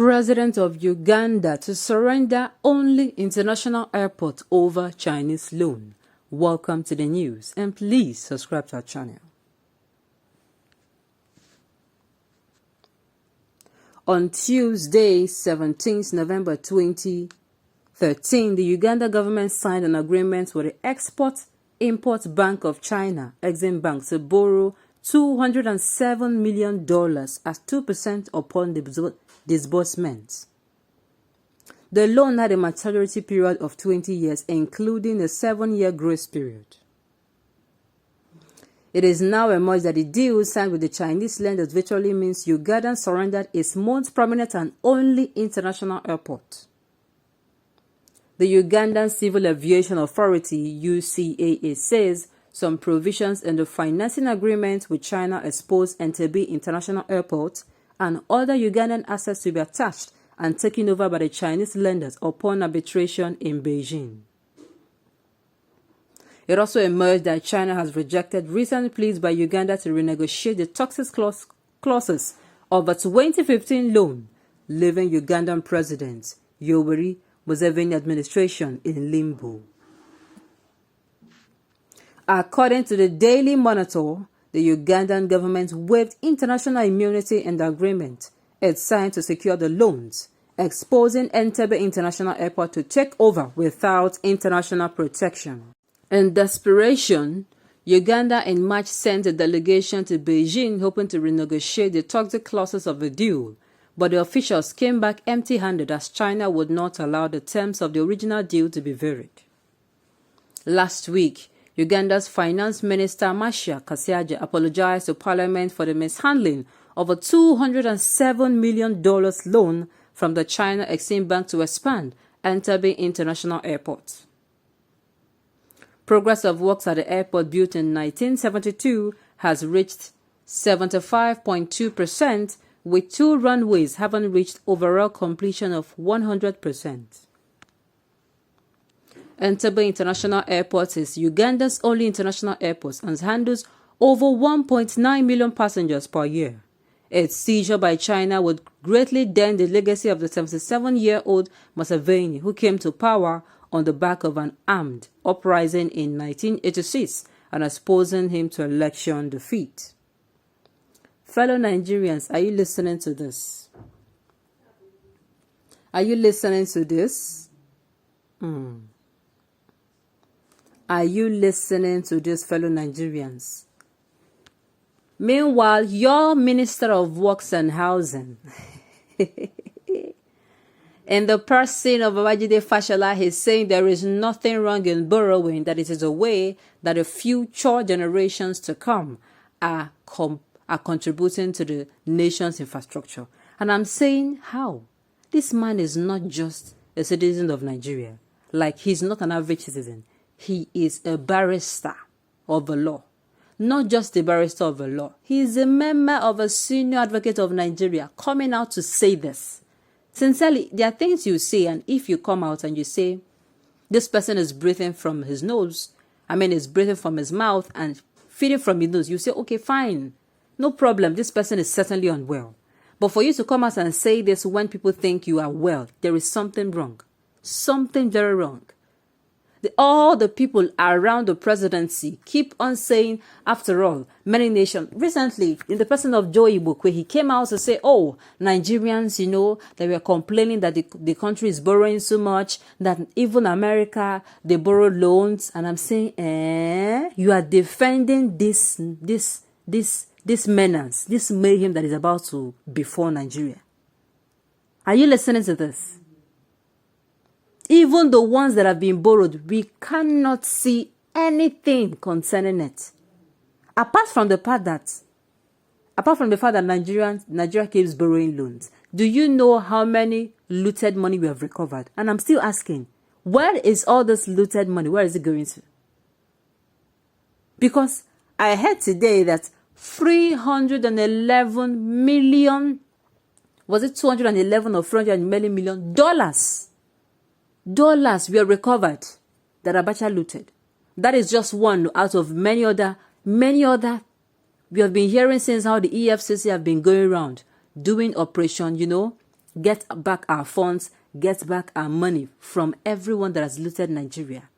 President of Uganda to surrender only international airport over Chinese loan. Welcome to the news and please subscribe to our channel. On Tuesday, 17th November 2013, the Uganda government signed an agreement with the Export-Import Bank of China, Exim Bank, to borrow $207 million at 2% upon disbursement. The loan had a maturity period of 20 years, including a 7-year grace period. It is now emerged that the deal signed with the Chinese lenders virtually means Uganda surrendered its most prominent and only international airport. The Ugandan Civil Aviation Authority, UCAA, says some provisions in the financing agreement with China expose Int'L International Airport and other Ugandan assets to be attached and taken over by the Chinese lenders upon arbitration in Beijing. It also emerged that China has rejected recent pleas by Uganda to renegotiate the toxic clauses of a 2015 loan, leaving Ugandan President Yoweri Museveni administration in limbo. According to the Daily Monitor, the Ugandan government waived international immunity in the agreement it signed to secure the loans, exposing Int'L International Airport to take over without international protection. In desperation, Uganda in March sent a delegation to Beijing hoping to renegotiate the toxic clauses of the deal, but the officials came back empty-handed as China would not allow the terms of the original deal to be varied. Last week, Uganda's Finance Minister Masha Kasyaja apologized to Parliament for the mishandling of a $207 million loan from the China Exim Bank to expand Int'L International Airport. Progress of works at the airport built in 1972 has reached 75.2%, with 2 runways having reached overall completion of 100%. Int'L International Airport is Uganda's only international airport and handles over 1.9 million passengers per year. Its seizure by China would greatly dent the legacy of the 77-year-old Museveni, who came to power on the back of an armed uprising in 1986 and exposing him to election defeat. Fellow Nigerians, are you listening to this? Are you listening to this? Are you listening to this, fellow Nigerians? Meanwhile, your Minister of Works and Housing, in the person of Babajide Fashola, is saying there is nothing wrong in borrowing, that it is a way that the future generations to come are contributing to the nation's infrastructure. And I'm saying, how? This man is not just a citizen of Nigeria. Like, he's not an average citizen. He is a barrister of the law. Not just a barrister of the law. He is a member of a senior advocate of Nigeria coming out to say this. Sincerely, there are things you say, and if you come out and you say, this person is breathing from his nose, is breathing from his mouth and feeding from his nose, you say, okay, fine. No problem. This person is certainly unwell. But for you to come out and say this when people think you are well, there is something wrong. Something very wrong. All the people around the presidency keep on saying, after all, many nations, recently, in the person of Joe Ibukwe, he came out to say, oh, Nigerians, they were complaining that the country is borrowing so much, that even America, they borrow loans. And I'm saying, you are defending this menace, this mayhem that is about to befall Nigeria. Are you listening to this? Even the ones that have been borrowed, we cannot see anything concerning it. Apart from the fact that Nigeria keeps borrowing loans, do you know how many looted money we have recovered? And I'm still asking, where is all this looted money? Where is it going to? Because I heard today that 311 million, was it 211 or 300 million dollars were recovered that Abacha looted. That is just one out of many other. We have been hearing since how the EFCC have been going around doing operation, get back our funds, get back our money from everyone that has looted Nigeria.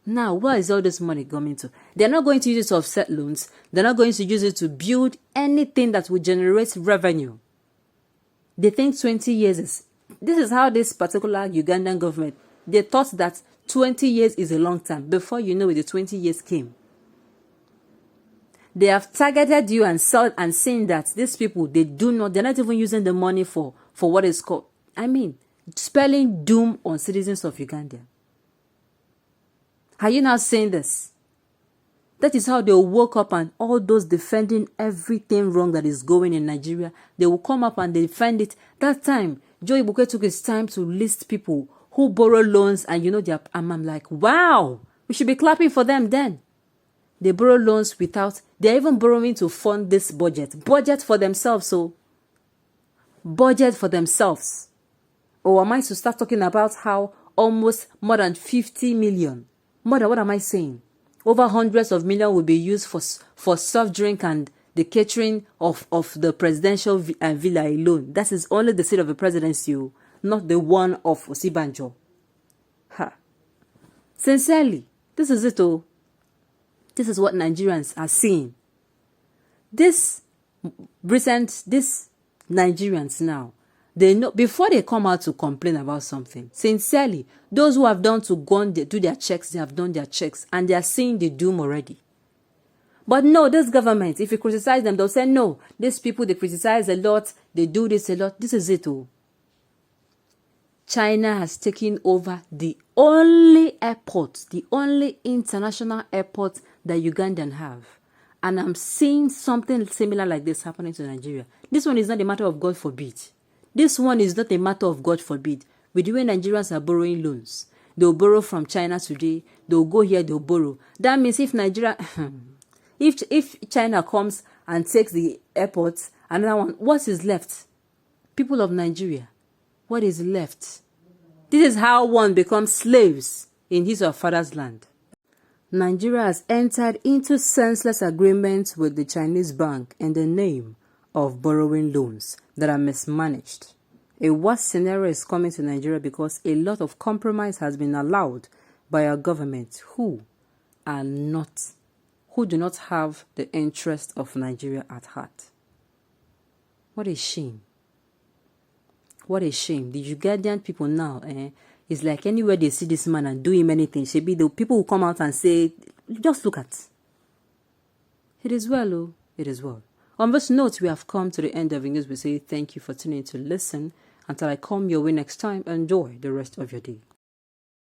Now, where is all this money going to? They're not going to use it to offset loans. They're not going to use it to build anything that will generate revenue. They think 20 years is... This is how this particular Ugandan government, they thought that 20 years is a long time. Before you know it, the 20 years came. They have targeted you and seen that these people, they're not even using the money for what is called, spelling doom on citizens of Uganda. Are you now saying this? That is how they woke up, and all those defending everything wrong that is going in Nigeria, they will come up and defend it. That time, Joe Ibuke took his time to list people who borrow loans, and I'm like, wow, we should be clapping for them then. They borrow loans they're even borrowing to fund this budget. Budget for themselves, budget for themselves. Or am I to start talking about how almost more than 50 million, what am I saying? Over hundreds of millions will be used for soft drink and the catering of the presidential villa alone. That is only the seat of the presidency, not the one of Osibanjo. Sincerely, this is it. This is what Nigerians are seeing. This Nigerians now, they know before they come out to complain about something. Sincerely, those who have done to go and do their checks, they have done their checks, and they are seeing the doom already. But no, this government, if you criticize them, they'll say, no, these people, they criticize a lot, they do this a lot. This is it. China has taken over the only airport, the only international airport that Ugandan have. And I'm seeing something similar like this happening to Nigeria. This one is not a matter of God forbid. This one is not a matter of God forbid. With the way Nigerians are borrowing loans, they'll borrow from China today, they'll go here, they'll borrow. That means if Nigeria, if China comes and takes the airport, another one, what is left? People of Nigeria, what is left? This is how one becomes slaves in his or father's land. Nigeria has entered into senseless agreements with the Chinese bank in the name of borrowing loans that are mismanaged. A worse scenario is coming to Nigeria because a lot of compromise has been allowed by our government who do not have the interest of Nigeria at heart. What a shame. What a shame. The Ugandan people now, it's like anywhere they see this man and do him anything, the people will come out and say, just look at. It is well, it is well. On this note, we have come to the end of the news. We say thank you for tuning in to listen. Until I come your way next time, enjoy the rest of your day.